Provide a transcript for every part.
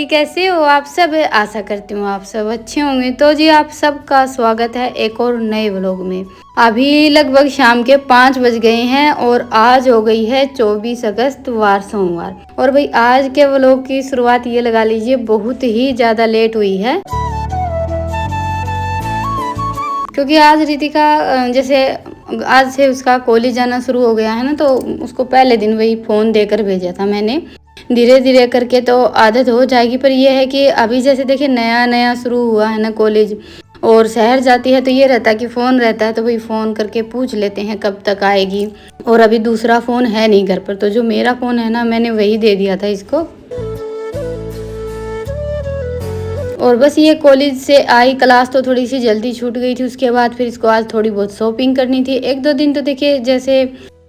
जी, कैसे हो आप सब? आशा करती हूँ आप सब अच्छे होंगे। तो जी आप सबका स्वागत है एक और नए व्लॉग में। अभी लगभग शाम के 5 बज गए हैं और आज हो गई है 24 अगस्त वार सोमवार। और भाई आज के व्लॉग की शुरुआत ये लगा लीजिए बहुत ही ज़्यादा लेट हुई है, क्योंकि आज रितिका जैसे आज से उसका कॉलेज जाना शुरू हो गया है ना, तो उसको पहले दिन वही फ़ोन देकर भेजा था मैंने। धीरे धीरे करके तो आदत हो जाएगी, पर यह है कि अभी जैसे देखिए नया नया शुरू हुआ है ना कॉलेज, और शहर जाती है तो ये रहता है कि फ़ोन रहता है तो भाई फ़ोन करके पूछ लेते हैं कब तक आएगी। और अभी दूसरा फ़ोन है नहीं घर पर, तो जो मेरा फ़ोन है ना मैंने वही दे दिया था इसको। और बस ये कॉलेज से आई, क्लास तो थोड़ी सी जल्दी छूट गई थी, उसके बाद फिर इसको आज थोड़ी बहुत शॉपिंग करनी थी। एक दो दिन तो देखिए जैसे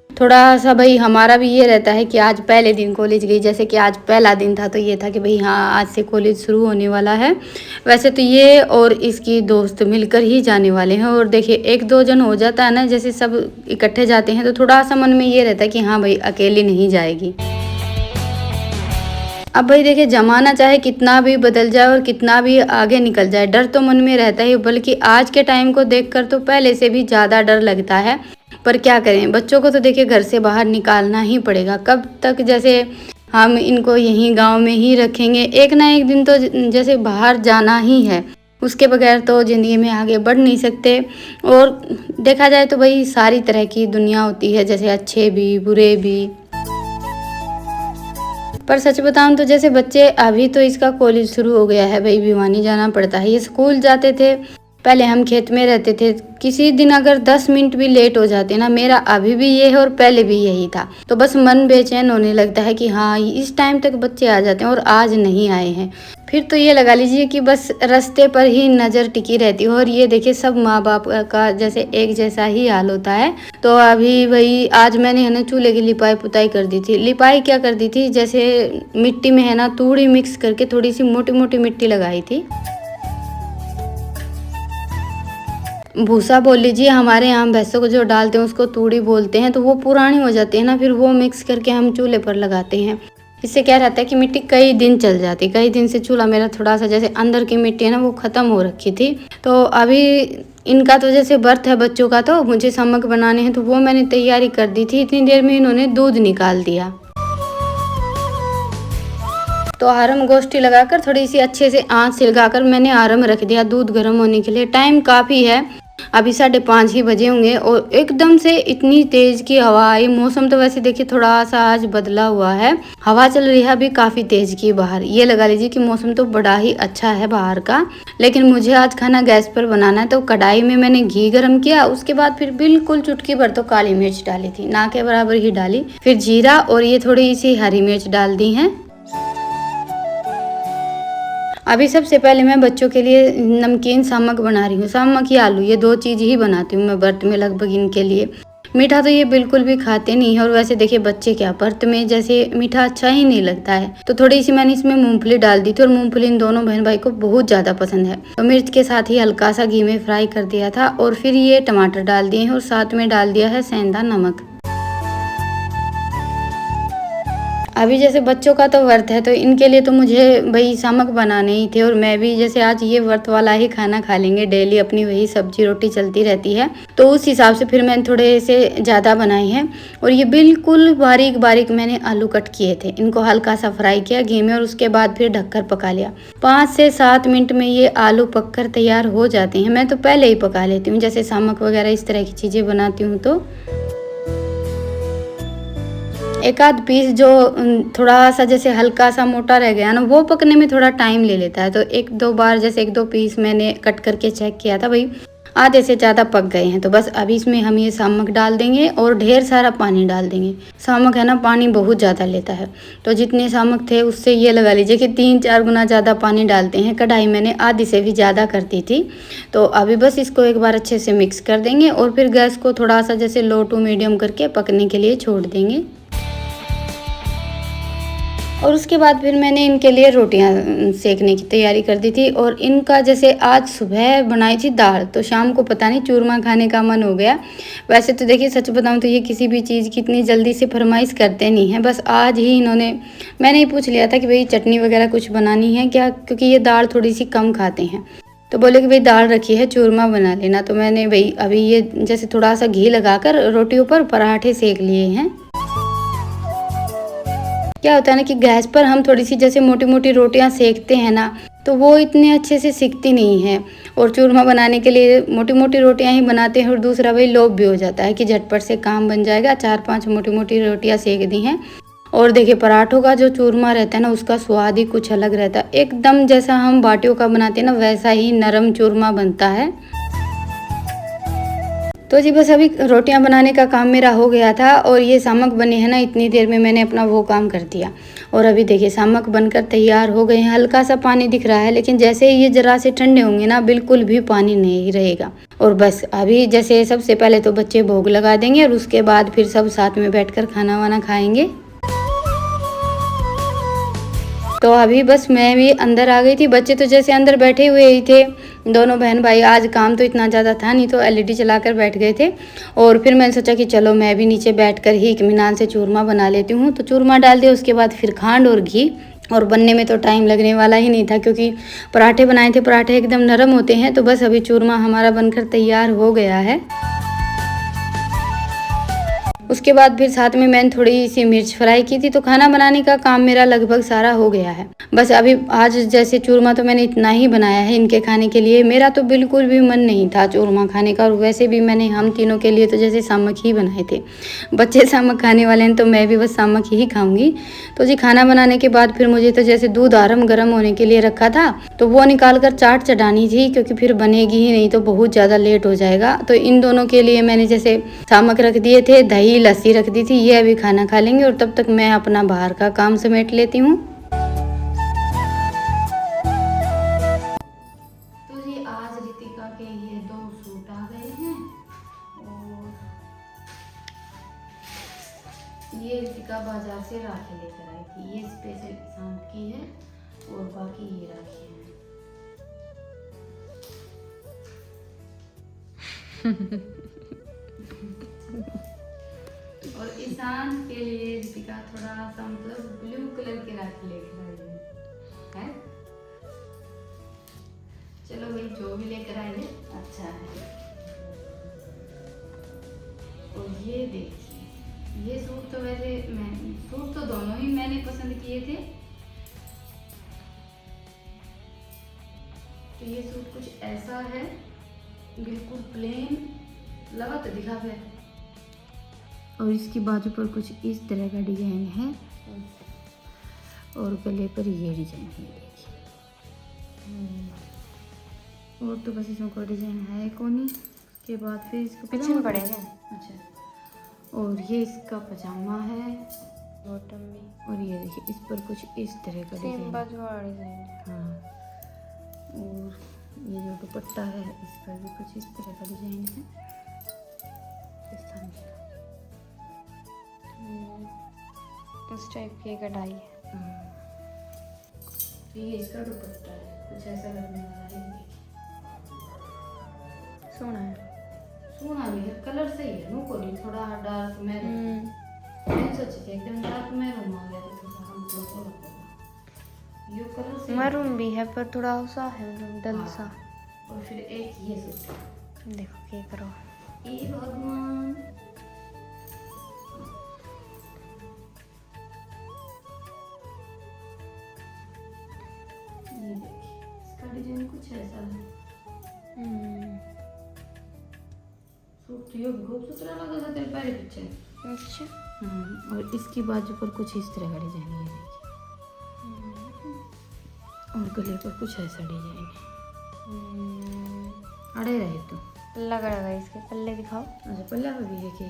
थोड़ा सा भाई हमारा भी ये रहता है कि आज पहले दिन कॉलेज गई, जैसे कि आज पहला दिन था तो ये था कि भाई हाँ आज से कॉलेज शुरू होने वाला है। वैसे तो ये और इसकी दोस्त मिलकर ही जाने वाले हैं, और देखिए एक दो जन हो जाता है ना, जैसे सब इकट्ठे जाते हैं तो थोड़ा सा मन में ये रहता है कि हाँ भाई अकेली नहीं जाएगी। अब भाई देखिए ज़माना चाहे कितना भी बदल जाए और कितना भी आगे निकल जाए, डर तो मन में रहता ही, बल्कि आज के टाइम को देखकर तो पहले से भी ज़्यादा डर लगता है। पर क्या करें, बच्चों को तो देखिए घर से बाहर निकालना ही पड़ेगा। कब तक जैसे हम इनको यहीं गांव में ही रखेंगे, एक ना एक दिन तो जैसे बाहर जाना ही है, उसके बगैर तो ज़िंदगी में आगे बढ़ नहीं सकते। और देखा जाए तो भाई सारी तरह की दुनिया होती है, जैसे अच्छे भी बुरे भी। पर सच बताऊं तो जैसे बच्चे अभी तो इसका कॉलेज शुरू हो गया है, भाई भिवानी जाना पड़ता है। ये स्कूल जाते थे, पहले हम खेत में रहते थे, किसी दिन अगर 10 मिनट भी लेट हो जाते ना, मेरा अभी भी ये है और पहले भी यही था, तो बस मन बेचैन होने लगता है कि हाँ इस टाइम तक बच्चे आ जाते हैं और आज नहीं आए हैं। फिर तो ये लगा लीजिए कि बस रास्ते पर ही नज़र टिकी रहती है। और ये देखिए सब माँ बाप का जैसे एक जैसा ही हाल होता है। तो अभी वही आज मैंने है ना चूल्हे की लिपाई पुताई कर दी थी। लिपाई क्या कर दी थी, जैसे मिट्टी में है ना तूड़ी मिक्स करके थोड़ी सी मोटी मोटी मिट्टी लगाई थी। भूसा बोल लीजिए, हमारे यहाँ भैंसों को जो डालते हैं उसको तूड़ी बोलते हैं। तो वो पुरानी हो जाती है ना, फिर वो मिक्स करके हम चूल्हे पर लगाते हैं। इससे क्या रहता है कि मिट्टी कई दिन चल जाती। कई दिन से चूल्हा मेरा थोड़ा सा जैसे अंदर की मिट्टी है ना वो ख़त्म हो रखी थी। तो अभी इनका तो जैसे बर्थ है बच्चों का, तो मुझे सम्मक बनाने हैं, तो वो मैंने तैयारी कर दी थी। इतनी देर में इन्होंने दूध निकाल दिया। तो आरम गोष्ठी लगाकर थोड़ी सी अच्छे से आँच सिलगाकर मैंने आरम रख दिया दूध गर्म होने के लिए। टाइम काफ़ी है, अभी 5:30 ही बजे होंगे, और एकदम से इतनी तेज़ की हवा आई। मौसम तो वैसे देखिए थोड़ा सा आज बदला हुआ है, हवा चल रही है अभी काफ़ी तेज़ की बाहर। ये लगा लीजिए कि मौसम तो बड़ा ही अच्छा है बाहर का। लेकिन मुझे आज खाना गैस पर बनाना है, तो कढ़ाई में मैंने घी गर्म किया, उसके बाद फिर बिल्कुल चुटकी भर तो काली मिर्च डाली थी, ना के बराबर ही डाली, फिर जीरा और ये थोड़ी सी हरी मिर्च डाल दी हैं। अभी सबसे पहले मैं बच्चों के लिए नमकीन सामक बना रही हूँ। सामक या आलू, ये दो चीज़ ही बनाती हूँ मैं व्रत में लगभग इनके लिए। मीठा तो ये बिल्कुल भी खाते नहीं है, और वैसे देखिए बच्चे क्या व्रत में जैसे मीठा अच्छा ही नहीं लगता है। तो थोड़ी सी मैंने इसमें मूंगफली डाल दी थी, और मूंगफली इन दोनों बहन भाई को बहुत ज़्यादा पसंद है। तो मिर्च के साथ ही हल्का सा घी में फ्राई कर दिया था, और फिर ये टमाटर डाल दिए हैं, और साथ में डाल दिया है सेंधा नमक। अभी जैसे बच्चों का तो व्रत है, तो इनके लिए तो मुझे भाई सामक बनाने ही थे, और मैं भी जैसे आज ये व्रत वाला ही खाना खा लेंगे, डेली अपनी वही सब्जी रोटी चलती रहती है, तो उस हिसाब से फिर मैंने थोड़े से ज़्यादा बनाई है। और ये बिल्कुल बारीक बारीक मैंने आलू कट किए थे, इनको हल्का सा फ्राई किया घी में, और उसके बाद फिर ढककर पका लिया। 5 से 7 मिनट में ये आलू पककर तैयार हो जाते हैं। मैं तो पहले ही पका लेती हूँ, जैसे सामक वगैरह इस तरह की चीज़ें बनाती हूँ। तो एक आध पीस जो थोड़ा सा जैसे हल्का सा मोटा रह गया ना, वो पकने में थोड़ा टाइम ले लेता है। तो एक दो बार जैसे एक दो पीस मैंने कट करके चेक किया था, भाई आधे से ज़्यादा पक गए हैं। तो बस अभी इसमें हम ये सामक डाल देंगे और ढेर सारा पानी डाल देंगे। सामक है ना पानी बहुत ज़्यादा लेता है, तो जितने सामक थे उससे ये लगा लीजिए कि 3-4 गुना ज़्यादा पानी डालते हैं। कढ़ाई मैंने आधी से भी ज़्यादा कर दी थी। तो अभी बस इसको एक बार अच्छे से मिक्स कर देंगे, और फिर गैस को थोड़ा सा जैसे लो टू मीडियम करके पकने के लिए छोड़ देंगे। और उसके बाद फिर मैंने इनके लिए रोटियां सेकने की तैयारी कर दी थी। और इनका जैसे आज सुबह बनाई थी दाल, तो शाम को पता नहीं चूरमा खाने का मन हो गया। वैसे तो देखिए सच बताऊं तो ये किसी भी चीज़ की इतनी जल्दी से फरमाइश करते नहीं हैं, बस आज ही मैंने ही पूछ लिया था कि भाई चटनी वगैरह कुछ बनानी है क्या, क्योंकि ये दाल थोड़ी सी कम खाते हैं। तो बोले कि भाई दाल रखी है, चूरमा बना लेना। तो मैंने भाई अभी ये जैसे थोड़ा सा घी लगाकर रोटियों पर पराठे सेक लिए हैं। क्या होता है ना कि गैस पर हम थोड़ी सी जैसे मोटी मोटी रोटियां सेकते हैं ना, तो वो इतने अच्छे से सिकती नहीं है। और चूरमा बनाने के लिए मोटी मोटी रोटियां ही बनाते हैं। और दूसरा भाई लोभ भी हो जाता है कि झटपट से काम बन जाएगा, 4-5 मोटी मोटी रोटियां सेक दी हैं। और देखिए पराठों का जो चूरमा रहता है ना, उसका स्वाद ही कुछ अलग रहता है। एकदम जैसा हम बाटियों का बनाते हैं ना, वैसा ही नरम चूरमा बनता है। तो जी बस अभी रोटियां बनाने का काम मेरा हो गया था। और ये सामक बने हैं ना, इतनी देर में मैंने अपना वो काम कर दिया। और अभी देखिए सामक बनकर तैयार हो गए हैं। हल्का सा पानी दिख रहा है, लेकिन जैसे ही ये जरा से ठंडे होंगे ना, बिल्कुल भी पानी नहीं रहेगा। और बस अभी जैसे सबसे पहले तो बच्चे भोग लगा देंगे, और उसके बाद फिर सब साथ में बैठकर खाना वाना खाएंगे। तो अभी बस मैं भी अंदर आ गई थी। बच्चे तो जैसे अंदर बैठे हुए ही थे, दोनों बहन भाई। आज काम तो इतना ज़्यादा था नहीं, तो एलईडी चलाकर बैठ गए थे। और फिर मैंने सोचा कि चलो मैं भी नीचे बैठकर ही इत्मीनान से चूरमा बना लेती हूँ। तो चूरमा डाल दिया, उसके बाद फिर खांड और घी। और बनने में तो टाइम लगने वाला ही नहीं था, क्योंकि पराठे बनाए थे, पराठे एकदम नरम होते हैं। तो बस अभी चूरमा हमारा बनकर तैयार हो गया है। उसके बाद फिर साथ में मैंने थोड़ी सी मिर्च फ्राई की थी। तो खाना बनाने का काम मेरा लगभग सारा हो गया है। बस अभी आज जैसे चूरमा तो मैंने इतना ही बनाया है इनके खाने के लिए। मेरा तो बिल्कुल भी मन नहीं था चूरमा खाने का। और वैसे भी मैंने हम तीनों के लिए तो जैसे सामक ही बनाए थे। बच्चे सामक खाने वाले हैं, तो मैं भी बस सामक ही खाऊंगी। तो जी खाना बनाने के बाद फिर मुझे तो जैसे दूध आरम गर्म होने के लिए रखा था, तो वो निकाल कर चाट चढ़ानी थी, क्योंकि फिर बनेगी ही नहीं तो बहुत ज़्यादा लेट हो जाएगा। तो इन दोनों के लिए मैंने जैसे सामक रख दिए थे, दही लस्सी रख दी थी। ये अभी खाना खा लेंगे, और तब तक मैं अपना बाहर का काम समेट लेती हूँ। तो जी आज रितिका के ये 2 सूट आ गए हैं। और ये रितिका बाजार से राखी लेकर आई थी। ये स्पेशल सांप की है, और बाकी ये राखी है। और ईशान के लिए रितिका थोड़ा सा मतलब ब्लू कलर की राखी लेकर आई है। चलो भाई जो भी लेकर आए हैं अच्छा है। और ये देखिए, ये सूट तो वैसे सूट तो दोनों ही मैंने पसंद किए थे। तो ये सूट कुछ ऐसा है, बिल्कुल प्लेन लगा तो दिखा है। और इसकी बाजू पर कुछ इस तरह का डिजाइन है, और गले पर ये डिजाइन है, देखिए। और तो बस इसमें कोई डिजाइन है कोनी। के बाद फिर इसको पीछे पड़ेगा। अच्छा, और ये इसका पजामा है, बॉटम में। और ये देखिए इस पर कुछ इस तरह का सेम डिजाइन। बाजू वाला डिजाइन। हाँ, और ये जो दुपट्टा है इस पर भी कुछ इस तरह का डिजाइन है, इस तरह का। इस टाइप की कढ़ाई है। ये इसका दुपट्टा है, कुछ ऐसा लगने वाला है। सोना है, सोना भी है, कलर सही है। नो कोई थोड़ा डार्क मैरून। मैं सोची थी एकदम डार्क मैरून आ गया, तो थोड़ा हम लोग ये कलर सही मरून भी है पर थोड़ा सा है, मतलब डल सा। और फिर एक ये सूट देखो क्या करो। ये भगवान, ये देखिए इसका डिजाइन कुछ ऐसा है। सूट तो ये बहुत सुथरा लगा था तेरे पैर पीछे। अच्छा। और इसकी बाजू पर कुछ इस तरह का डिजाइन है, देखिए। और गले पर कुछ ऐसा डिजाइन है। अड़े रहे तो लग रहा है। इसके पल्ले दिखाओ। अच्छा, पल्ला पर भी देखिए।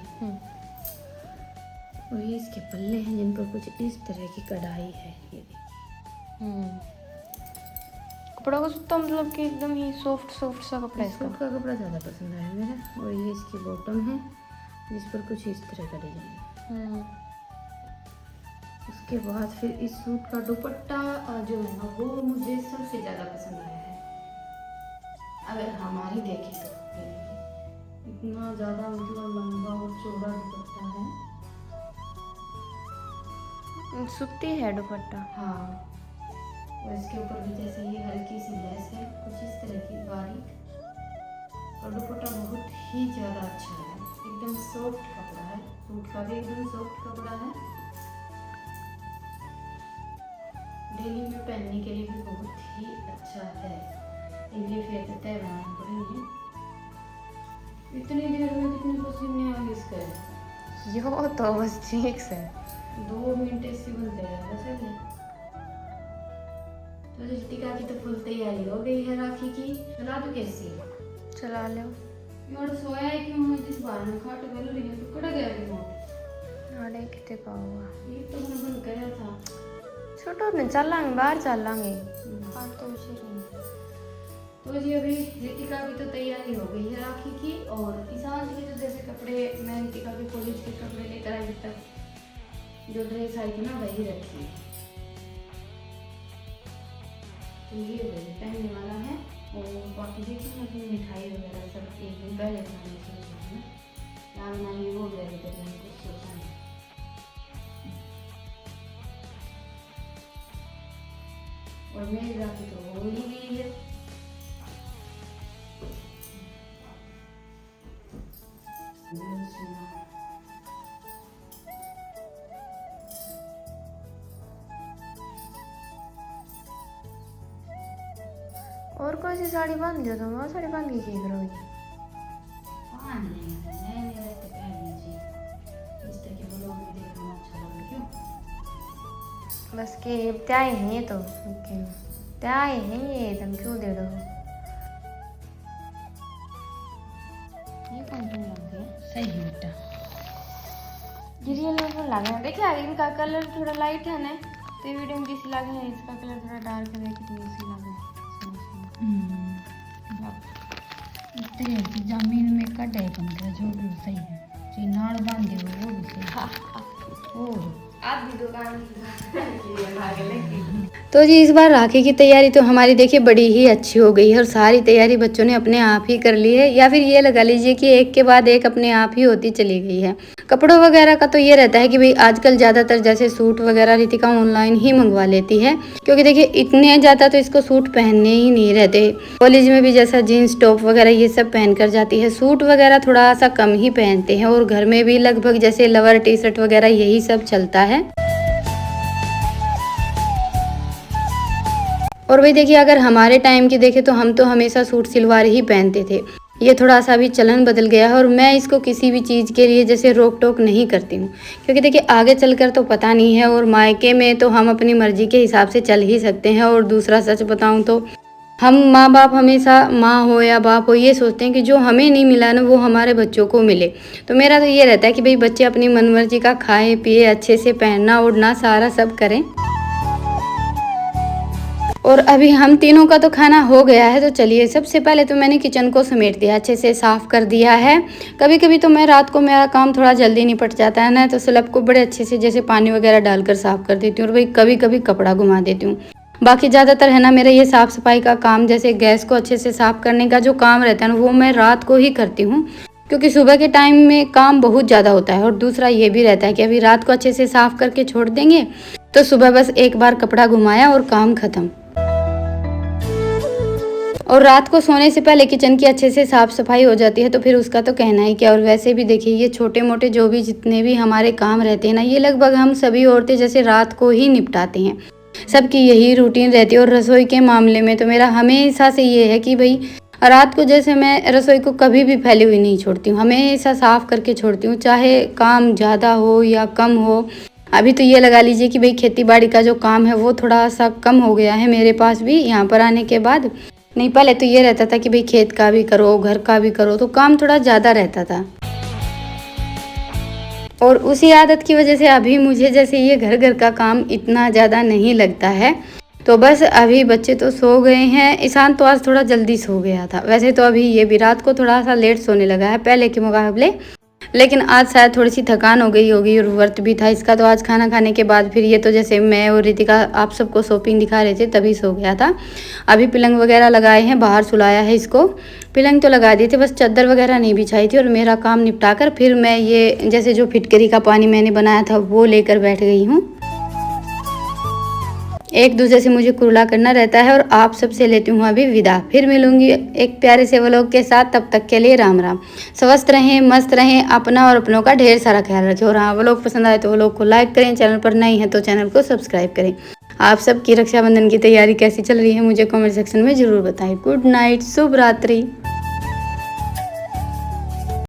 और ये इसके पल्ले हैं, जिन पर कुछ इस तरह की कढ़ाई है, ये देखिए। कपड़ा का सूता मतलब कि एकदम ही सॉफ्ट सॉफ्ट सा कपड़ा है इसका। सूट का कपड़ा ज़्यादा पसंद आया मेरा। और ये इसकी बॉटम है, जिस पर कुछ इस तरह का डिजाइन है। उसके बाद फिर इस सूट का दुपट्टा जो है ना वो मुझे सबसे ज़्यादा पसंद आया है। अगर हमारी देखें तो ये देखिए इतना ज़्यादा मतलब लंबा और चौड़ा दुपट्टा है। सूती है दुपट्टा। हाँ, और इसके ऊपर भी जैसे ये हल्की सी लेस है कुछ इस तरह की बारीक, और दुपट्टा बहुत ही ज़्यादा अच्छा है, एकदम सॉफ्ट कपड़ा है, सूट का भी एकदम सॉफ्ट कपड़ा है। डेली में पहनने के लिए भी बहुत ही अच्छा है। ये फिर तय बनाना पड़ेंगे। इतनी देर में कितने पसीने आ गए इसके। यो तो बस ठीक से 2 मिनट ऐसे बनते रहे बस ऐसे। तो रितिका की तो फुल तैयारी हो गई है राखी की। चला दो कैसी चला लो। और सोया है कि मैं जिस बार में खाट बोल रही है तो कड़ गया रिमोट। अरे कितने का हुआ ये तो मैंने बंद कराया था। छोटो ने चलांगे बाहर चलांगे। हाँ तो उसे तो जी अभी रितिका की तो तैयारी हो गई है राखी की, और ईशान के तो जैसे कपड़े मैं रितिका के कॉलेज के कपड़े लेकर आई तक जो ड्रेस आई थी ना वही रखी। तो ये वही पहनने वाला है, और बाकी देखिए ना फिर मिठाई वगैरह सब एक दिन पहले खाने से यहाँ बनाएंगे वो गए थे मैंने कुछ सोचा नहीं। और मेरी राखी तो हो ही गई है। और कौन सी साड़ी बांध लो तुम? और साड़ी बांध के क्या करोगी? बस के त्याए हैं ये तो त्याए हैं ये तुम क्यों दे दो? ये कौन सा लग गया? सही है बेटा। रियल में लग रहा है। देखिए आगे इनका कलर थोड़ा लाइट है ना, तो ये वीडियो में किसी लग है, इसका कलर थोड़ा डार्क है, कितनी सी लग है। जमीन में कट है पंद्रह जो भी सही है, जी नाड़ बांधे हो वो भी सही। और आप भी दुकान तो जी इस बार राखी की तैयारी तो हमारी देखिए बड़ी ही अच्छी हो गई है, और सारी तैयारी बच्चों ने अपने आप ही कर ली है, या फिर ये लगा लीजिए कि एक के बाद एक अपने आप ही होती चली गई है। कपड़ों वगैरह का तो ये रहता है कि भाई आजकल ज़्यादातर जैसे सूट वगैरह रितिका ऑनलाइन ही मंगवा लेती है, क्योंकि देखिए इतने ज़्यादा तो इसको सूट पहनने ही नहीं रहते। कॉलेज में भी जैसा जीन्स टॉप वगैरह ये सब पहन कर जाती है, सूट वगैरह थोड़ा सा कम ही पहनते हैं, और घर में भी लगभग जैसे लोअर टी शर्ट वगैरह यही सब चलता है। और वही देखिए अगर हमारे टाइम की देखें तो हम तो हमेशा सूट सलवार ही पहनते थे। ये थोड़ा सा भी चलन बदल गया है, और मैं इसको किसी भी चीज़ के लिए जैसे रोक टोक नहीं करती हूँ, क्योंकि देखिए आगे चलकर तो पता नहीं है, और मायके में तो हम अपनी मर्जी के हिसाब से चल ही सकते हैं। और दूसरा सच बताऊँ तो हम माँ बाप हमेशा, माँ हो या बाप हो, ये सोचते हैं कि जो हमें नहीं मिला ना वो हमारे बच्चों को मिले। तो मेरा तो ये रहता है कि भाई बच्चे अपनी मनमर्जी का खाएं पिए, अच्छे से पहनना ओढ़ना सारा सब करें। और अभी हम तीनों का तो खाना हो गया है, तो चलिए सबसे पहले तो मैंने किचन को समेट दिया, अच्छे से साफ़ कर दिया है। कभी कभी तो मैं रात को मेरा काम थोड़ा जल्दी निपट जाता है ना, तो स्लैब को बड़े अच्छे से जैसे पानी वगैरह डालकर साफ़ कर देती हूँ, और भाई कभी कभी कपड़ा घुमा देती हूँ। बाकी ज़्यादातर है ना मेरा ये साफ़ सफाई का काम, जैसे गैस को अच्छे से साफ़ करने का जो काम रहता है ना वो मैं रात को ही करती हूँ, क्योंकि सुबह के टाइम में काम बहुत ज़्यादा होता है। और दूसरा ये भी रहता है कि अभी रात को अच्छे से साफ़ करके छोड़ देंगे तो सुबह बस एक बार कपड़ा घुमाया और काम ख़त्म। और रात को सोने से पहले किचन की अच्छे से साफ़ सफाई हो जाती है, तो फिर उसका तो कहना ही क्या। और वैसे भी देखिए ये छोटे मोटे जो भी जितने भी हमारे काम रहते हैं ना, ये लगभग हम सभी औरतें जैसे रात को ही निपटाते हैं, सबकी यही रूटीन रहती है। और रसोई के मामले में तो मेरा हमेशा से ये है कि भाई रात को जैसे मैं रसोई को कभी भी फैली हुई नहीं छोड़ती हूँ, हमेशा साफ़ करके छोड़ती हूँ, चाहे काम ज़्यादा हो या कम हो। अभी तो ये लगा लीजिए कि भाई खेती बाड़ी का जो काम है वो थोड़ा सा कम हो गया है मेरे पास भी यहाँ पर आने के बाद। नहीं पहले तो ये रहता था कि भाई खेत का भी करो घर का भी करो, तो काम थोड़ा ज़्यादा रहता था। और उसी आदत की वजह से अभी मुझे जैसे ये घर का काम इतना ज़्यादा नहीं लगता है। तो बस अभी बच्चे तो सो गए हैं, ईशान तो आज थोड़ा जल्दी सो गया था, वैसे तो अभी ये भी रात को थोड़ा सा लेट सोने लगा है पहले के मुकाबले। लेकिन आज शायद थोड़ी सी थकान हो गई होगी और व्रत भी था इसका, तो आज खाना खाने के बाद फिर ये तो जैसे मैं और रितिका आप सबको शॉपिंग दिखा रहे थे तभी सो गया था। अभी पलंग वगैरह लगाए हैं, बाहर सुलाया है इसको। पलंग तो लगा दिए थे, बस चादर वगैरह नहीं बिछाई थी और मेरा काम निपटा कर फिर मैं ये जैसे जो फिटकरी का पानी मैंने बनाया था वो लेकर बैठ गई हूँ। एक दूसरे से मुझे कुरला करना रहता है और आप सबसे लेती हूँ अभी विदा। फिर मिलूंगी एक प्यारे से व्लॉग के साथ, तब तक के लिए राम राम। स्वस्थ रहें, मस्त रहें, अपना और अपनों का ढेर सारा ख्याल रखें। और हाँ, व्लॉग पसंद आए तो व्लॉग को लाइक करें, चैनल पर नए हैं तो चैनल को सब्सक्राइब करें। आप सबकी रक्षाबंधन की तैयारी कैसी चल रही है मुझे कमेंट सेक्शन में ज़रूर बताएं। गुड नाइट, शुभ रात्रि।